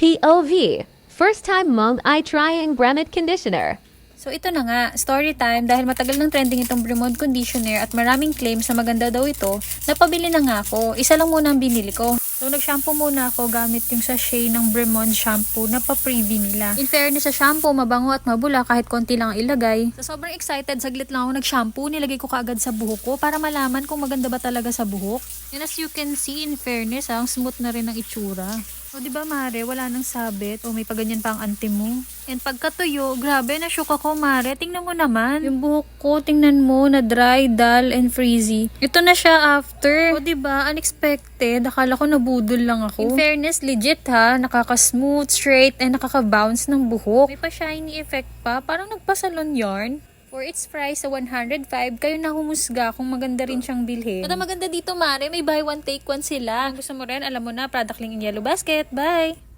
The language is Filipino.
POV. First time mom I trying Bremit conditioner. So ito na nga, story time. Dahil matagal nang trending itong Bremont conditioner at maraming claims na maganda daw ito, napabili na nga ako. Isa lang muna ang binili ko. So nag-shampoo muna ako gamit yung sachet ng Bremont shampoo na pa-preview nila. In fairness sa shampoo, mabango at mabula kahit konti lang ang ilagay. So sobrang excited, saglit lang ako nag-shampoo, nilagay ko kaagad sa buhok ko para malaman kung maganda ba talaga sa buhok. And as you can see, in fairness, ang smooth na rin ang itsura. O diba Mare, wala nang sabit o may paganyan pa ang ante mo. And pagkatuyo, grabe, na-shook ako Mare. Tingnan mo naman. Yung buhok ko, tingnan mo, na dry, dull, and frizzy. Ito na siya after. O diba, unexpected. Akala ko nabudol lang ako. In fairness, legit ha. Nakaka-smooth, straight, and nakaka-bounce ng buhok. May pa-shiny effect pa. Parang nagpa-salon yarn. For its price sa 105, kayo na humusga kung maganda rin siyang bilhin. At ang maganda dito, Mare, may buy one take one sila. Kung gusto mo rin, alam mo na, product link in Yellow Basket. Bye!